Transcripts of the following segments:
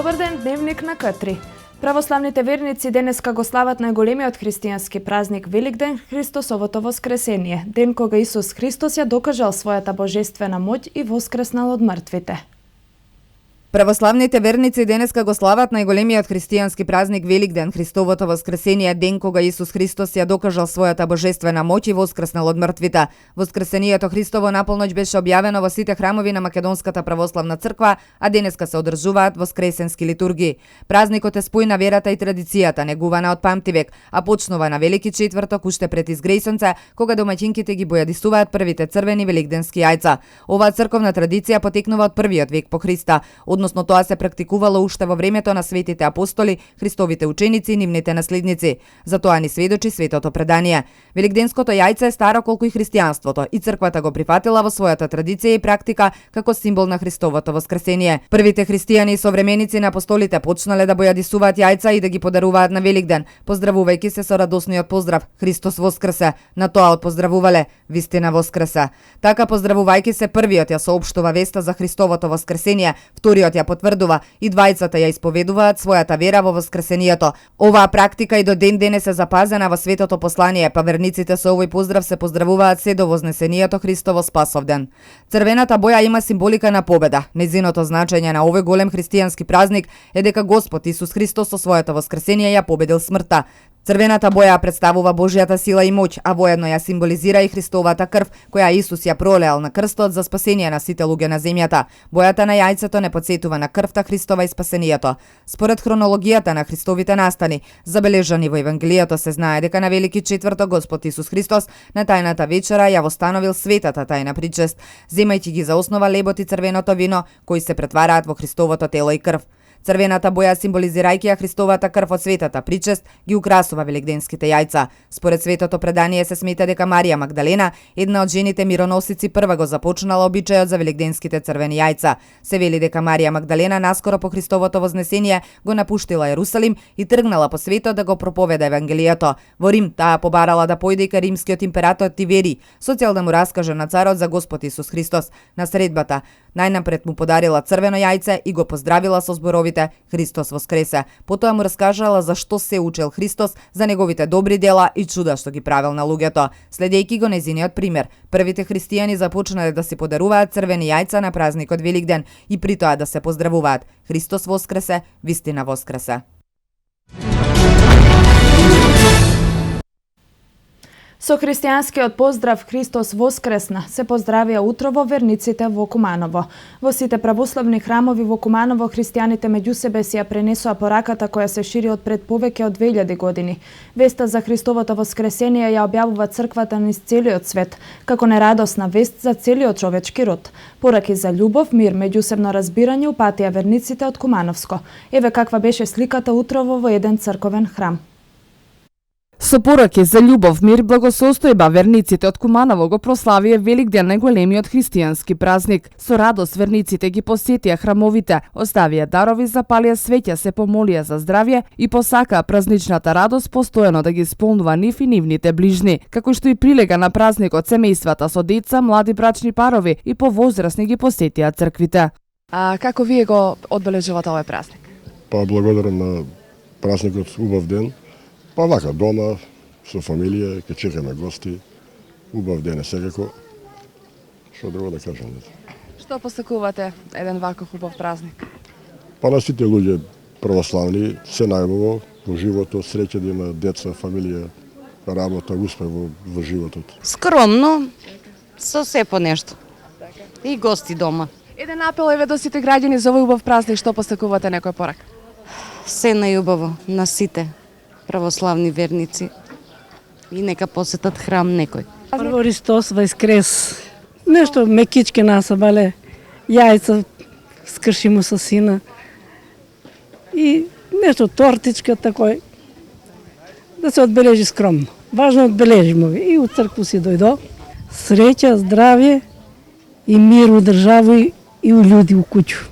Добар ден, дневник на К3. Православните верници денеска го слават најголемиот христијански празник Великден, Христосовото воскресение, ден кога Исус Христос ја докажал својата божествена моќ и воскреснал од мртвите. Православните верници денеска го слават најголемиот христијански празник Великден, Христовото воскресение, ден кога Исус Христос ја докажал својата божествена моќ и воскреснал од мртвите. Воскресението Христово наполноќ беше објавено во сите храмови на Македонската православна црква, а денеска се одржуваат воскресенски литургии. Празникот е спој на верата и традицијата, негувана од памтивек, а почнува на Велики четврток уште пред изгрејсонце, кога домаќинките ги бојадисуваат првите црвени великденски јајца. Оваа црковна традиција потекнува од првиот век по Христа. Односно тоа се практикувало уште во времето на светите апостоли, Христовите ученици и нивните наследници. За тоа ни сведочи светото предание. Великденското јајце е старо колку и христијанството и црквата го прифатила во својата традиција и практика како символ на Христовото воскресение. Првите христијани и современици на апостолите почнале да бојадисуваат јајца и да ги подаруваат на Великден, поздравувајќи се со радосниот поздрав Христос воскресе. На тоа отпоздравувале вистина воскресе. Така поздравувајќи се првиот ја соопштува веста за Христовото воскресение, вториот ја потврдува и двајцата ја исповедуваат својата вера во воскресението. Оваа практика и до ден денес е запазена во светото послание, па верниците со овој поздрав се поздравуваат се до вознесението Христово спасовден. Црвената боја има символика на победа. Нејзиното значење на овој голем христијански празник е дека Господ Исус Христос со своето воскресение ја победил смртта. Црвената боја представува Божјата сила и моќ, а воедно ја символизира и Христовата крв, која Исус ја пролеал на крстот за спасение на сите луѓе на земјата. Бојата на јајцето не потсетува на крвта Христова и спасението. Според хронологијата на Христовите настани, забележани во Евангелието, се знае дека на Велики четврток Господ Исус Христос на тајната вечера ја востановил светата тајна причест, земајќи ги за основа лебот и црвеното вино, кои се претвараат во Христовото тело и крв. Црвената боја, символизирајќи ја Христовата крв од светата причест, ги украсува великденските јајца. Според светото предание се смета дека Марија Магдалена, една од жените мироносици, прва го започнала обичајот за великденските црвени јајца. Се вели дека Марија Магдалена наскоро по Христовото вознесение го напуштила Ерусалим и тргнала по светот да го проповеда Евангелието. Во Рим таа побарала да појде и кај римскиот император Тивери, со цел да му раскаже на царот за Господ Исус Христос. На средбата најнапред му подарила црвено јајце и го поздравила со зборовите Христос воскресе. Потоа му раскажала за што се учел Христос, за неговите добри дела и чуда што ги правил на луѓето. Следејќи го нејзиниот пример, првите христијани започнале да си подаруваат црвени јајца на празникот Великден и при тоа да се поздравуваат Христос воскресе, вистина воскресе. Со христијанскиот поздрав Христос воскресна се поздравија утрово верниците во Куманово. Во сите православни храмови во Куманово христијаните меѓу себе си ја пренесоа пораката која се шири од пред повеќе од 2000 години. Веста за Христовото воскресение ја објавува црквата низ целиот свет, како нерадосна вест за целиот човечки род. Пораки за љубов, мир, меѓусебно разбирање упатија верниците од Кумановско. Еве каква беше сликата утрово во еден црковен храм. Со пораки за љубов, мир, благосостојба, верниците од Куманово го прославија Великден, најголемиот христијански празник. Со радост верниците ги посетија храмовите, оставија дарови, запалија свеќа, се помолија за здравје и посакаа празничната радост постојано да ги исполнува нив и нивните ближни. Како што и прилега на празникот, семејствата со деца, млади брачни парови и повозрасни ги посетија црквите. А како вие го одбележувате овој празник? Па благодарам на празникот убав ден. Па вака, дома, со фамилија, ке чекаме гости, убав ден е секако. Што друго да кажам? Што посакувате еден ваков убав празник? Па на сите луѓе православни, се најубаво во животот, среќа да има деца, фамилија, работа, успех во животот. Скромно, со се по нешто. И гости дома. Еден апел еве до сите граѓани за овој убав празник, што посакувате некој порак? Се најубаво на сите православни верници и нека посетат храм некој. Прво Христос воскрес. Нешто мекички насабале, јајца скршимо со сина и нешто тортичка такој, да се одбележи скромно. Важно одбележимо и у цркву си дојдо. Среќа, здравје и мир у држава и у луѓе у куќу.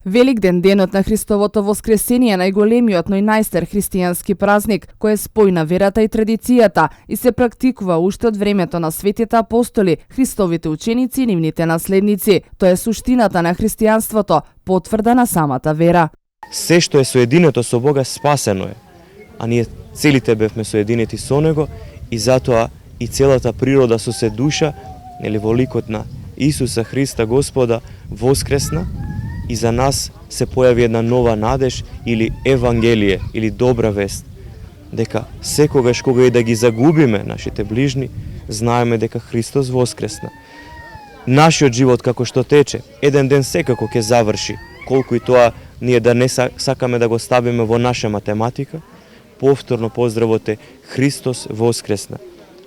Великден, денот на Христовото воскресение, најголемиот, но и најстар христијански празник, кој е спој на верата и традицијата и се практикува уште од времето на светите апостоли, Христовите ученици и нивните наследници. Тоа е суштината на христијанството, потврда на самата вера. Се што е соединето со Бога спасено е, а ние целите бевме соединети со Него и затоа и целата природа со се душа, нели во ликот на Исуса Христа Господа воскресна и за нас се појави една нова надеж или евангелие или добра вест, дека секогаш кога и да ги загубиме нашите ближни, знаеме дека Христос воскресна. Нашиот живот како што тече, еден ден секако ќе заврши, колку и тоа ние да не сакаме да го ставиме во наша математика, повторно поздравот е Христос воскресна.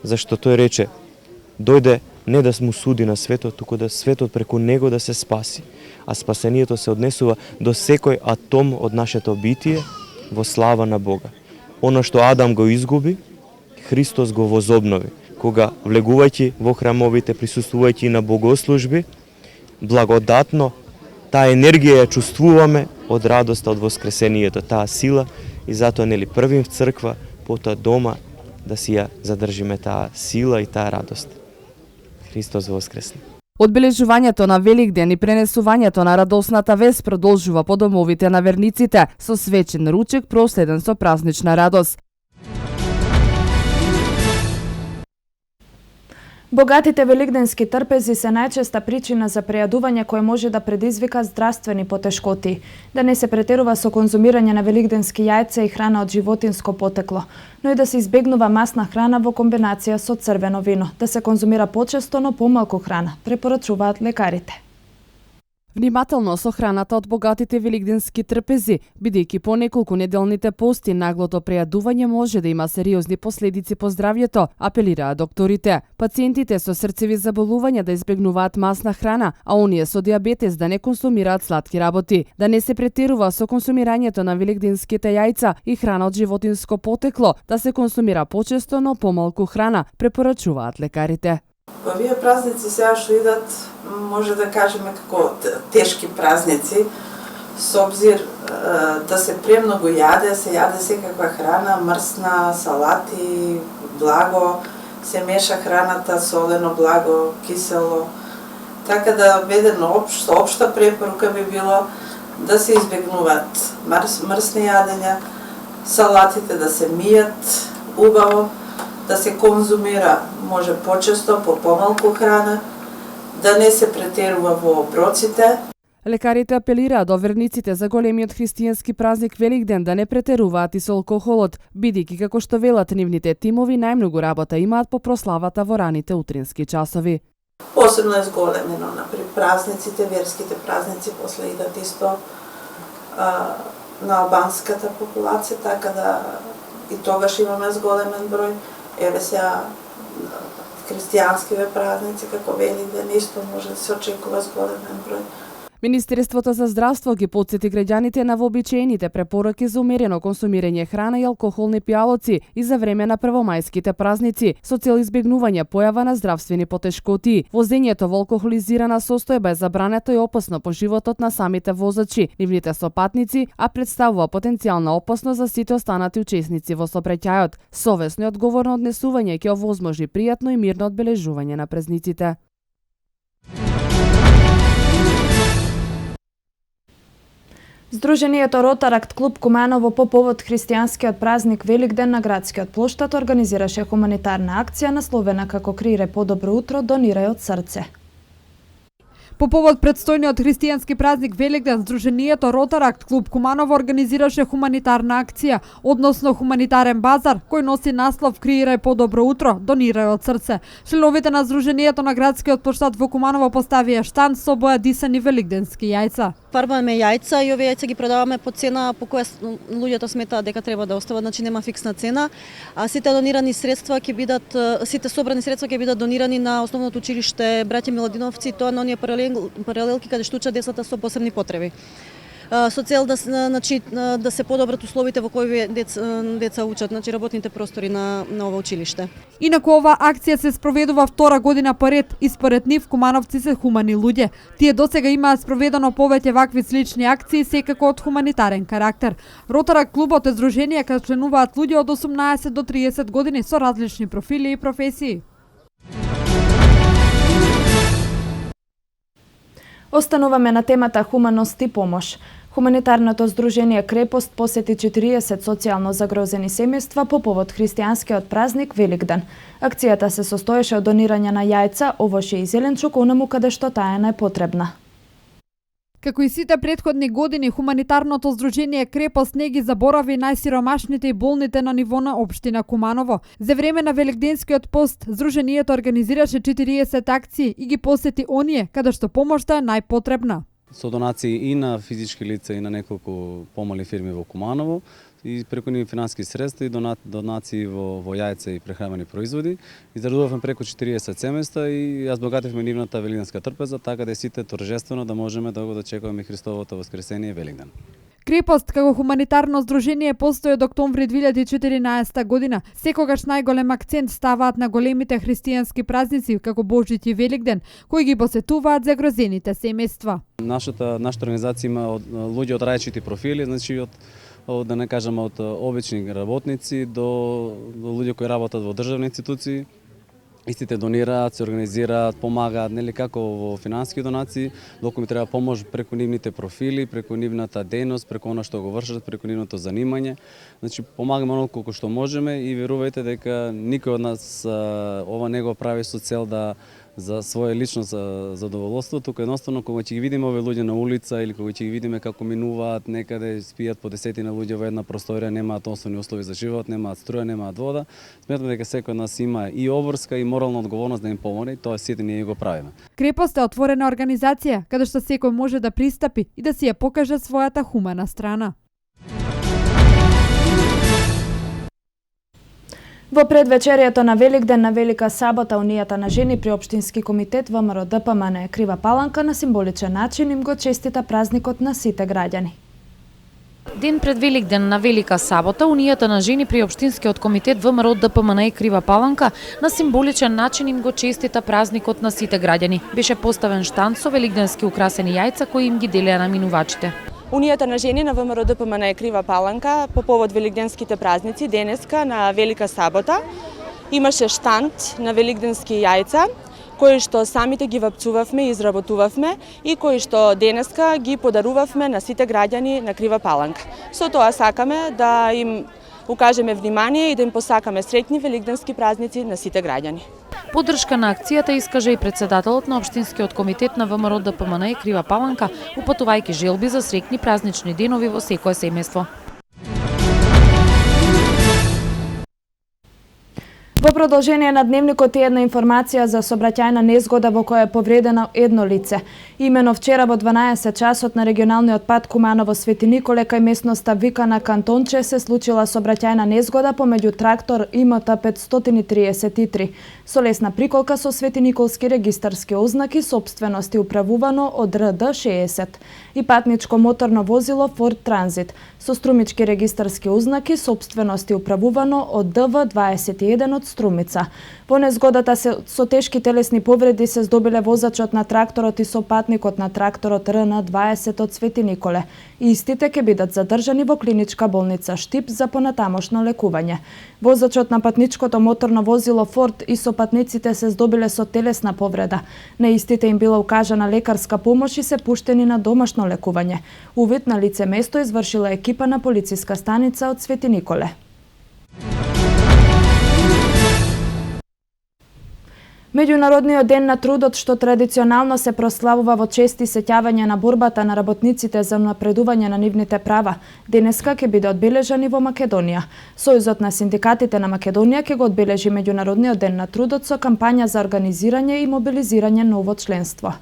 Зашто тој рече, дојде не да му суди на светот, туку да светот преку него да се спаси. А спасението се однесува до секој атом од нашето битие во слава на Бога. Оно што Адам го изгуби, Христос го возобнови. Кога влегувајќи во храмовите, присуствувајќи на богослужби, благодатно таа енергија ја чувствуваме од радоста од воскресението, таа сила и затоа нели првим в црква, потоа дома да си ја задржиме таа сила и таа радост. Христос воскресна. Одбележувањето на Великден и пренесувањето на радосната вест продолжува по домовите на верниците со свечен ручек проследен со празнична радост. Богатите великденски трпези се најчеста причина за прејадување кој може да предизвика здравствени потешкоти. Да не се претерува со конзумирање на великденски јајца и храна од животинско потекло, но и да се избегнува масна храна во комбинација со црвено вино, да се конзумира почесто, но помалку храна, препорачуваат лекарите. Внимателно со храната од богатите великденски трпези, бидејќи по неколку неделните пости наглото прејадување може да има сериозни последици по здравјето, апелираат докторите. Пациентите со срцеви заболувања да избегнуваат масна храна, а оние со диабетес да не консумираат сладки работи, да не се претерува со консумирањето на великденските јајца и храна од животинско потекло, да се консумира почесто, но помалку храна, препорачуваат лекарите. Овие празници сега што идат, може да кажеме како тешки празници, со обзир да се премногу јаде, се јаде секаква храна, мрсна, салати, благо, се меша храната, солено, благо, кисело. Така да ведено општа препорука би било да се избегнуваат мрсни јадења, салатите да се мијат убаво, да се конзумира може почесто, по помалку храна, да не се претерува во оброците. Лекарите апелираат до верниците за големиот христијански празник Великден да не претеруваат и со алкохолот, бидејќи како што велат нивните тимови најмногу работа имаат по прославата во раните утрински часови. Посебно е зголемено при празниците, верските празници, после идат исто на албанската популација, така да и тогаш имаме зголемен број. Еве сега христијанскиве празници, како Великден, исто може да се очекува зголемен број. Министерството за здравство ги потсети граѓаните на вообичаените препораки за умерено консумирање храна и алкохолни пијалоци и за време на првомајските празници, со цел избегнување појава на здравствени потешкоти. Возењето во алкохолизирана состојба е забрането и опасно по животот на самите возачи, нивните сопатници, а представува потенцијална опасност за сите останати учесници во сообраќајот. Совесно и одговорно однесување ќе овозможи пријатно и мирно одбележување на празниците. Здруженијето Ротаракт клуб Куманово по повод христијанскиот празник Великден на градскиот плоштад организираше хуманитарна акција насловена како Креирај подобро утро, донирај од срце. По повод предстојниот христијански празник Великден, Здруженијето Ротаракт клуб Куманово организираше хуманитарна акција, односно хуманитарен базар, кој носи наслов Креирај подобро утро, донирај од срце. Членовите на Здруженијето на градскиот плоштад во Куманово поставија штанд со бојадисани великденски јајца. Фарбаме јајца и овие јајца ги продаваме по цена по која луѓето сметаат дека треба да остават, значи нема фиксна цена. А сите донирани средства ќе бидат, сите собрани средства ќе бидат донирани на основното училиште Браќа Миладиновци, тоа на оние паралелки каде што учат децата со посебни потреби. Со цел да се подобрат условите во кои деца учат, значи работните простори на ова училиште. Инаку ова акција се спроведува втора година поред и според нив кумановци се хумани луѓе. Тие досега имаат спроведено повеќе вакви слични акции, секако од хуманитарен карактер. Ротаракт клубот е здружение каде членуваат луѓе од 18 до 30 години со различни профили и професии. Остануваме на темата хуманост и помош. Хуманитарното здружение Крепост посети 40 социјално загрозени семејства по повод христијанскиот празник Великден. Акцијата се состоеше од донирање на јајца, овошје и зеленчук онаму каде што таа е најпотребна. Како и сите претходни години, хуманитарното здружение Крепост не ги заборави најсиромашните и болните на ниво на општина Куманово. За време на Великденскиот пост, здруженијето организираше 40 акции и ги посети оние каде што помошта е најпотребна. Со донации и на физички лица и на неколку помали фирми во Куманово и преку нив финански средства и донации во јајца и прехранбени производи. Израдувавме преку 40 семејства и ја збогативме нивната великденска трпеза, така да сите торжествено да можеме да го дочекуваме Христовото воскресение Великден. Крепост како хуманитарно здружение постои од октомври 2014 година. Секогаш најголем акцент ставаат на големите христијански празници како Божит и Великден, кои ги посетуваат загрозените семејства. Нашата организација има луѓе од различити профили, значи од да не кажам од обични работници до луѓе кои работат во државни институции. Истите донираат, се организираат, помагаат, нели како во финански донации, доколку ми треба помош преку нивните профили, преку нивната дејност, преку она што го вршат, преку нивното занимање. Значи помагаме оноliko колку што можеме и верувајте дека никој од нас ова не го прави со цел да за свое лично задоволство, туку едноставно кога ќе ги видиме овие луѓе на улица или кога ќе ги видиме како минуваат некаде, спијат по десетина луѓе во една просторија, немаат основни услови за живот, немаат струја, немаат вода, сметам дека секој од нас има и обврска и морална одговорност да им помогне, и тоа сите ние го правиме. Крепост е отворена организација каде што секој може да пристапи и да си ја покаже својата хумана страна. Во предвечерието на Великден на Велика сабота, Унијата на жени при Општински комитет ВМРО ДПМН Крива Паланка на символичен начин им го честита празникот на сите граѓани. Ден пред Великден на Велика сабота, Унијата на жени при Општинскиот комитет ВМРО ДПМН Крива Паланка на символичен начин им го честита празникот на сите граѓани. Беше поставен штанд со великденски украсени јајца кои им ги делеа на минувачите. Унијата на жени на ВМРО ДПМН Крива Паланка по повод великденските празници денеска на Велика сабота имаше штанд на великденски јајца кои што самите ги вапцувавме и изработувавме и кои што денеска ги подарувавме на сите граѓани на Крива Паланка. Со тоа сакаме да им укажеме внимание и да им посакаме среќни великденски празници на сите граѓани. Поддршка на акцијата искажа и председателот на Општинскиот комитет на ВМРО ДПМН Крива Паланка, упатувајќи желби за среќни празнични денови во секое семејство. Во продолжение на дневникот е една информација за сообраќајна незгода во која е повредено едно лице. Имено вчера во 12 часот на регионалниот пат Куманово Свети Николе кај местноста Викана Кантонче се случила сообраќајна незгода помеѓу трактор и МТ 533 со лесна приколка со Свети Николски регистарски ознаки, собственост и управувано од РД 60 и патничко моторно возило Форд Транзит со струмички регистарски ознаки, собственост и управувано од ДВ 21 од Струмица. Во незгодата со тешки телесни повреди се здобиле возачот на тракторот и сопатникот на тракторот РН 20 од Свети Николе. И истите ќе бидат задржани во клиничка болница Штип за понатамошно лекување. Возачот на патничкото моторно возило Форд и сопатниците се здобиле со телесна повреда. На истите им била укажана лекарска помош и се пуштени на домашно лекување. Увид на лице место извршила екипа на полициска станица од Свети Николе. Меѓународниот ден на трудот, што традиционално се прославува во чести сеќавање на борбата на работниците за напредување на нивните права, денеска ќе биде одбележан и во Македонија. Сојузот на синдикатите на Македонија ќе го одбележи Меѓународниот ден на трудот со кампања за организирање и мобилизирање ново членство.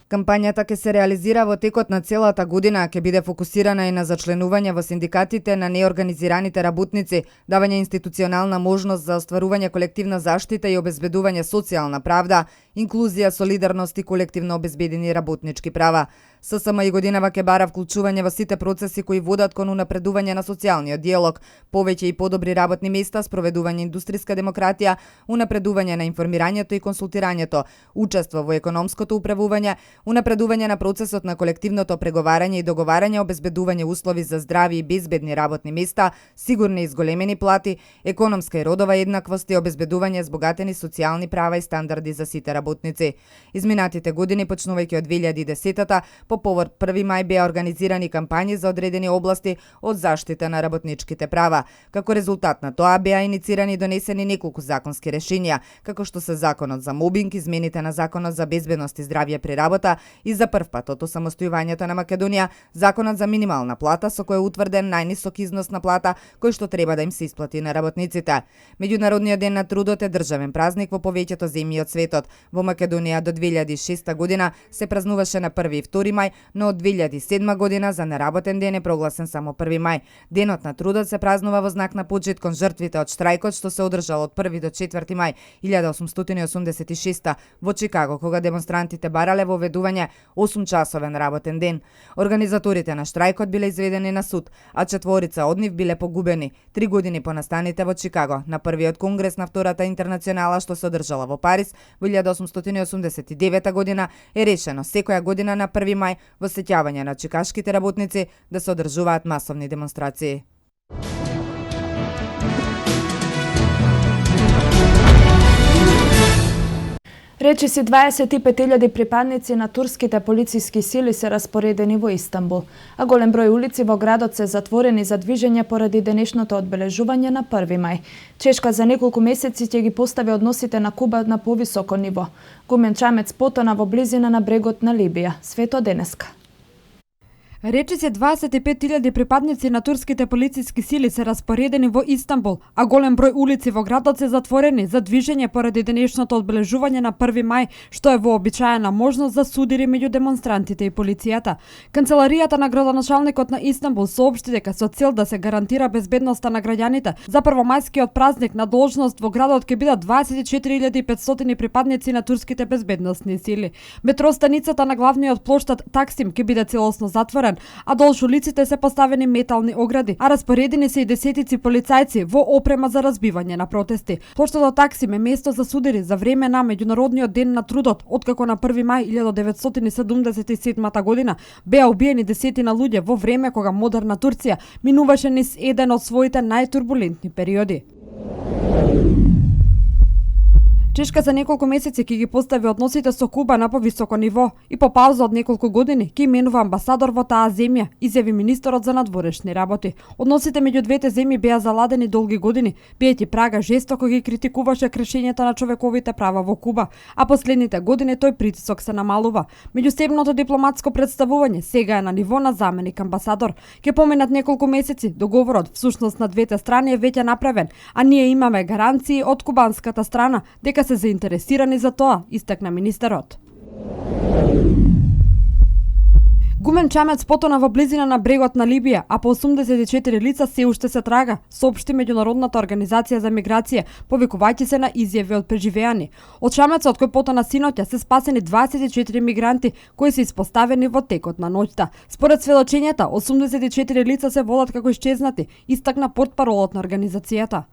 Кампањата ќе се реализира во текот на целата година, ќе биде фокусирана и на зачленување во синдикатите на неорганизираните работници, давање институционална можност за остварување колективна заштита и обезбедување социјална правда, инклузија, солидарност и колективно обезбедени работнички права. ССМ и годинава ќе бара вклучување во сите процеси кои водат кон унапредување на социјалниот диалог, повеќе и подобри работни места, спроведување индустријска демократија, унапредување на информирањето и консултирањето, учество во економското управување, унапредување на процесот на колективното преговарање и договарање, обезбедување услови за здрави и безбедни работни места, сигурни и зголемени плати, економска и родова еднаквост и обезбедување збогатени социјални права и стандарди за сите работници. Изминатите години, почнувајќи од 2010-та, По повод 1 мај беа организирани кампањи за одредени области од заштита на работничките права. Како резултат на тоа беа иницирани и донесени неколку законски решенија, како што се Законот за мобинг, измените на Законот за безбедност и здравје при работа и за прв пат од осамостојувањето на Македонија, Законот за минимална плата со кој е утврден најнисок износ на плата кој што треба да им се исплати на работниците. Меѓународниот ден на трудот е државен празник во повеќето земји од светот. Во Македонија до 2006 година се празнуваше на 1 и 2 мај, но од 2007 година за неработен ден е прогласен само 1 мај. Денот на трудот се празнува во знак на почит кон жртвите од штрајкот што се одржал од 1 до 4 мај 1886 во Чикаго, кога демонстрантите барале воведување 8-часовен работен ден. Организаторите на штрајкот биле изведени на суд, а 4 од нив биле погубени 3 години по настаните во Чикаго на првиот конгрес на Втората интернационала што се одржала во Париз во 1889 година е решено секоја година на 1 мај во сеќавање на чикашките работници да се одржуваат масовни демонстрации. Речиси 25.000 припадници на турските полициски сили се распоредени во Истанбул, а голем број улици во градот се затворени за движење поради денешното одбележување на 1 мај. Чешка за неколку месеци ќе ги постави односите на Куба на повисоко ниво. Гумен Чамец потона во близина на брегот на Либија. Свето денеска. Речиси 25.000 припадници на турските полициски сили се распоредени во Истанбул, а голем број улици во градот се затворени за движење поради денешното одбележување на 1 мај, што е вообичаена можност за судири меѓу демонстрантите и полицијата. Канцеларијата на градоначалникот на Истанбул соопшти дека со цел да се гарантира безбедноста на граѓаните, за првомајскиот празник на должност во градот ќе бидат 24.500 припадници на турските безбедносни сили. Метростаницата на главниот плоштад Таксим ќе биде целосно затворена, а долж улиците се поставени метални огради, а распоредени се и десетици полицајци во опрема за разбивање на протести. Плоштадот Таксим е место за судири за време на Меѓународниот ден на трудот, откако на 1 мај 1977 година беа убиени десетина луѓе во време кога модерна Турција минуваше низ еден од своите најтурбулентни периоди. Чешка за неколку месеци ќе ги постави односите со Куба на повисоко ниво и по пауза од неколку години ќе именува амбасадор во таа земја, изјави министерот за надворешни работи. Односите меѓу двете земји беа заладени долги години, биејќи Прага жестоко ги критикуваше кршењата на човековите права во Куба, а последните години тој притисок се намалува. Меѓусебното дипломатско представување сега е на ниво на заменик амбасадор. Ќе поминат неколку месеци, договорот всушност на двете страни е веќе направен, а ние имаме гаранции од кубанската страна дека се заинтересирани за тоа, истакна министерот. Гумен Чамец потона во близина на брегот на Либија, а по 84 лица се уште се трага, соопшти Меѓународната организација за миграција, повикувајќи се на изјави од преживеани. Од Чамецот кој потона синоќа се спасени 24 мигранти кои се испоставени во текот на ноќта. Според сведочењата, 84 лица се волат како исчезнати, истакна портпаролот на организацијата.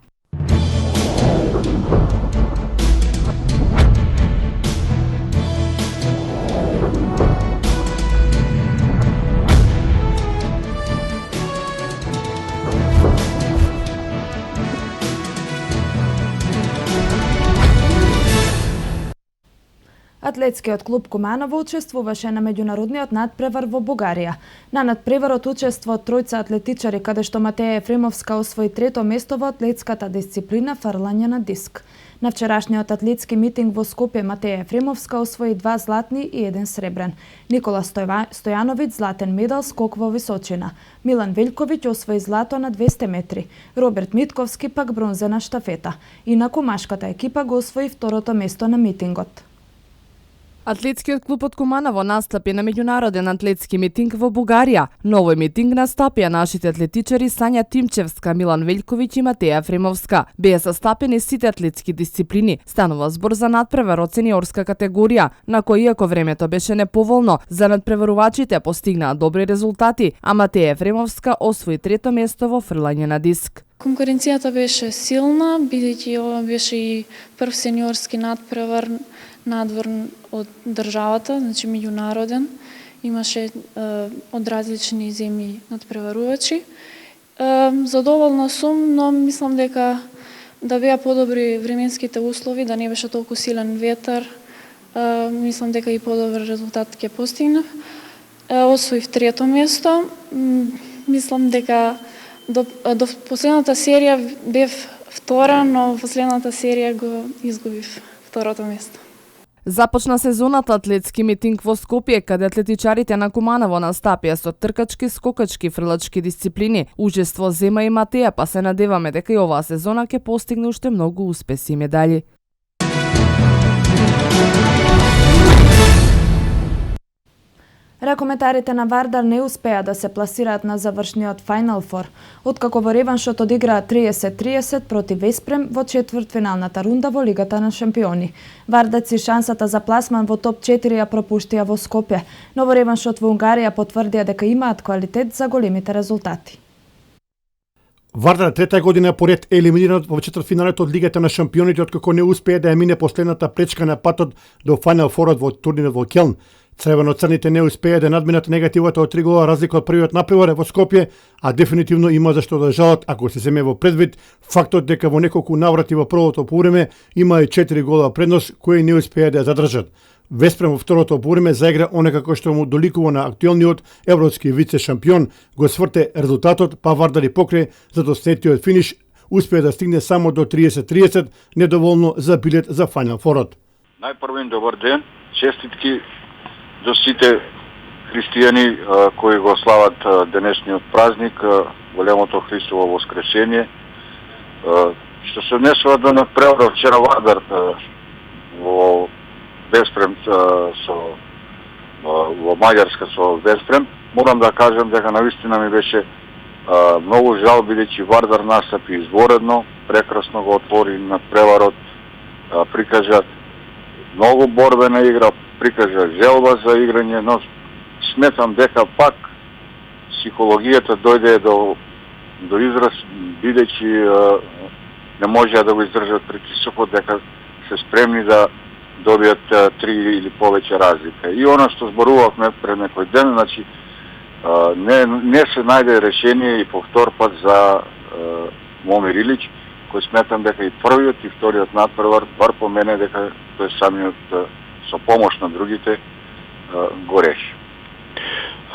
Атлетскиот клуб Куманово учествуваше на меѓународниот надпревар во Бугарија. На надпреварот учествува тројца атлетичари, каде што Матеја Ефремовска освои трето место во атлетската дисциплина фрлање на диск. На вчерашниот атлетски митинг во Скопје Матеја Ефремовска освои 2 златни и 1 сребрен. Никола Стојановиќ златен медал скок во височина. Милан Велјковиќ освои злато на 200 метри. Роберт Митковски пак бронзена штафета. Инаку машката екипа го освои второто место на митингот. Атлетскиот клуб од Куманово настапи на меѓународен атлетски митинг во Бугарија. На овој митинг настапија нашите атлетичари Сања Тимчевска, Милан Велјковиќ и Матеја Ефремовска. Беа состапени сите атлетски дисциплини. Станува збор за надпревар од сениорска категорија, на кој иако времето беше неповолно, за надпреварувачите постигнаа добри резултати, а Матеја Ефремовска освои трето место во фрлање на диск. Конкуренцијата беше силна, бидејќи ова беше и прв сениорски надпревар надвор од државата, значи меѓународен. Имаше од различни земји надпреварувачи. Задоволна сум, но мислам дека да беа подобри временските услови, да не беше толку силен ветар, мислам дека и подобар резултат ќе постигнав. Освоив трето место. Мислам дека до последната серија бев втора, но во последната серија го изгубив второто место. Започна сезоната атлетски митинг во Скопје, каде атлетичарите на Куманово настапија со тркачки, скокачки, фрлачки дисциплини. Учество зема и Матеја, па се надеваме дека и оваа сезона ќе постигне уште многу успеси и медали. Ракометарите на Вардар не успеа да се пласираат на завршниот Final Four, откако во реваншот одиграа 30-30 против Веспрем во четвртфиналната рунда во Лигата на шампиони. Вардаци шансата за пласман во топ 4 ја пропуштија во Скопје, но во реваншот во Унгарија потврдија дека имаат квалитет за големите резултати. Вардар трета година поред е елиминиран во четвртфиналот од Лигата на шампионите откако не успеа да ја мине последната пречка на патот до Final Four во турнирот во Келн. Црвено-црните не успеа да надминат негативата од 3 гола разлика од првиот напревар во Скопје, а дефинитивно има зашто да жалат ако се земе во предвид фактот дека во неколку наврати во првото полувреме има и 4 гола предност кои не успеа да ја задржат. Веспрем во второто полувреме заигра онека кој што му доликува на актуелниот европски вице шампион, го сврте резултатот, па Вардар и покре за доснетиот финиш успеа да стигне само до 30-30, недоволно за билет за Final Four-от. Најпрво добар ден, честитки до сите христијани кои го слават денешниот празник, големото Христово воскресение. Што се однесува до надпреварот вчера Вардар во Веспрем во Маѓарска со Веспрем, морам да кажам дека навистина ми беше многу жал, бидејќи Вардар настапи изворедно, прекрасно го отвори надпреварот, прикажа многу борбена игра, прикажа желба за играње, но сметам дека пак психологијата дојде до израз, бидејќи не можеа да го издржат притисокот, дека се спремни да добијат 3 или повеќе разлика. И она што зборувавме пред некој ден, значи не се најде решение и повтор пат за Момир Илич, кој сметам дека и првиот и вториот надпревар, бар по мене дека тој самиот со помош на другите го реши.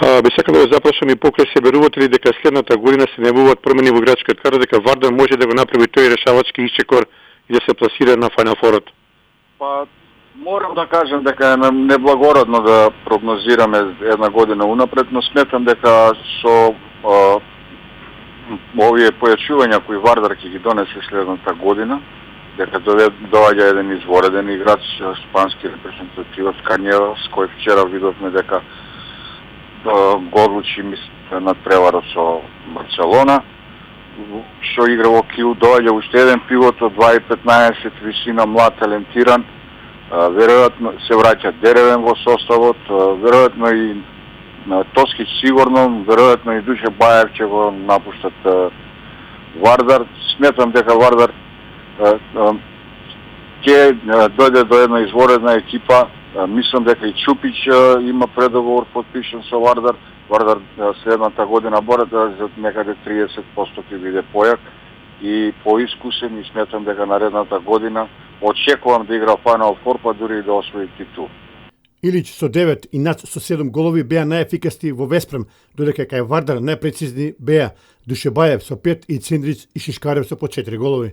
Би сакал да го запрашам и покрај се верувате ли дека следната година се најавуваат промени во играчкиот кадар, дека Вардар може да го направи тој решавачки исчекор и да се пласира на Final Four-от? Па морам да кажам дека е неблагородно да прогнозираме една година унапред, но сметам дека со овие појачувања кои Вардар ќе ги донесе следната година, дека доаѓа еден извореден играч, шпански репрезентативот Канјевас, кој вчера видовме дека го одлучи надпреварот со Барселона, што игра во Кил, доаѓа уште еден пивот од 2,15 висина, млад, талентиран, веројатно се враќа Деревен во составот, веројатно и Тоскич сигурно, веројатно и Душе Баев ќе го напуштат Вардар. Сметам дека Вардар ќе дојде до една изворедна екипа. Мислам дека и Чупич има предоговор подпишан со Вардар. Вардар следната година бора да за некаде 30% ќе биде појак и поискусен и сметам дека наредната година очекувам да игра Final Four, па дури и да освои титул. Илич со 9 и над со 7 голови беа најефикасни во Веспрем, додека кај Вардар најпрецизни беа Душебаев со 5 и Циндрич и Шишкарев со по 4 голови.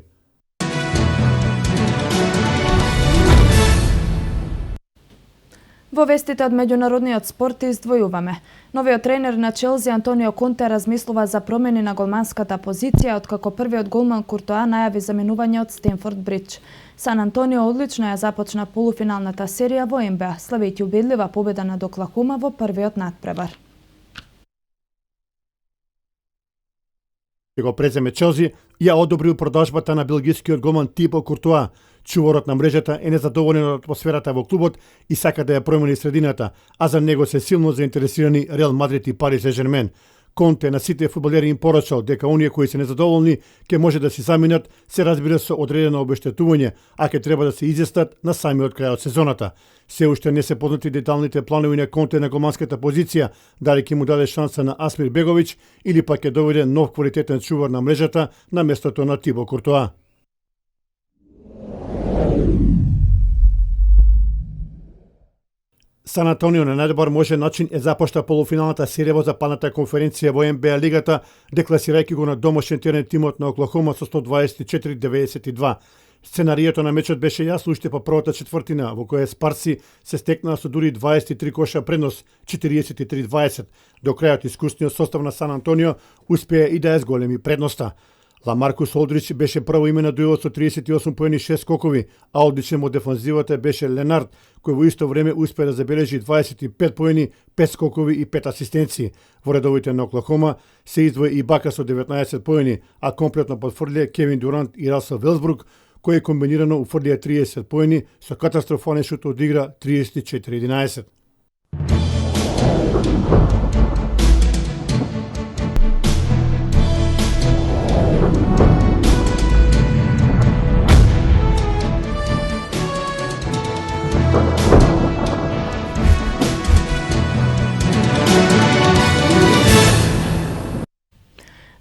Во вестите од меѓународниот спорт издвојуваме. Новиот тренер на Челси Антонио Конте размислува за промени на голманската позиција, откако првиот голман Куртоа најави заменување од Стенфорд Бридж. Сан Антонио одлично ја започна полуфиналната серија во НБА, славејќи убедлива победа над Оклахома во првиот надпревар. Го преземе Челси, ја одобрил продажбата на белгискиот голман Тибо Куртоа. Чуворот на мрежата е незадоволен од атмосферата во клубот и сака да ја промени средината, а за него се силно заинтересирани Реал Мадрид и Пари Сен-Жермен. Конте на сите фудбалери им порачал дека оние кои се незадоволни ќе може да си заменат, се разбира со одредено обештетување, а ќе треба да се изјаснат на самиот крај од сезоната. Се уште не се познати деталните планови на Конте на голманската позиција, дали ќе му даде шанса на Асмир Беговиќ или пак ќе доведе нов квалитетен чувар на мрежата на местото на Тибо Куртоа. Сан Антонио на најдобар можен начин е запошта полуфиналната серија во западната конференција во НБА лигата, декласирајќи го на домашен терен тимот на Оклахома со 124-92. Сценаријето на мечот беше јасно уште по првата четвртина, во која Спарси се стекнаа со дури 23 коша предност, 43-20. До крајот искусниот состав на Сан Антонио успеа и да ја зголеми предноста. Ламаркус Олдрич беше прво име на дуелот со 38 поени и 6 скокови, а одличен во дефанзивата беше Ленард, кој во исто време успеа да забележи 25 поени, 5 скокови и 5 асистенции. Во редовите на Оклахома се издвои и Бака со 19 поени, а комплетно потврдија Кевин Дурант и Расел Велсбрук, кои комбинирано уфрлија 30 поени со катастрофален шут од игра 34-11.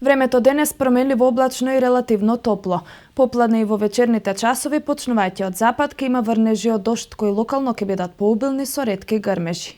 Времето денес променливо облачно и релативно топло. Попладне и во вечерните часови, почнувајќи од запад, ќе има врнежи од дожд кои локално ќе бидат поубилни со ретки грмежи.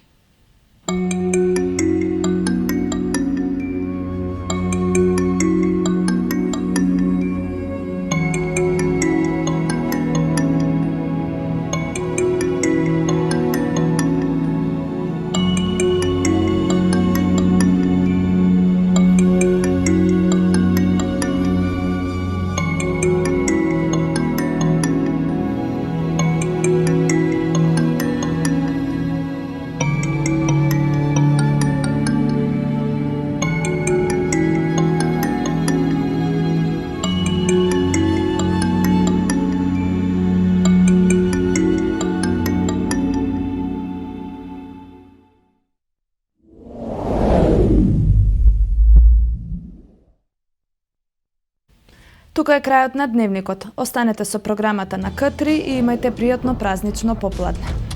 Тука е крајот на дневникот. Останете со програмата на К3 и имајте пријатно празнично попладне.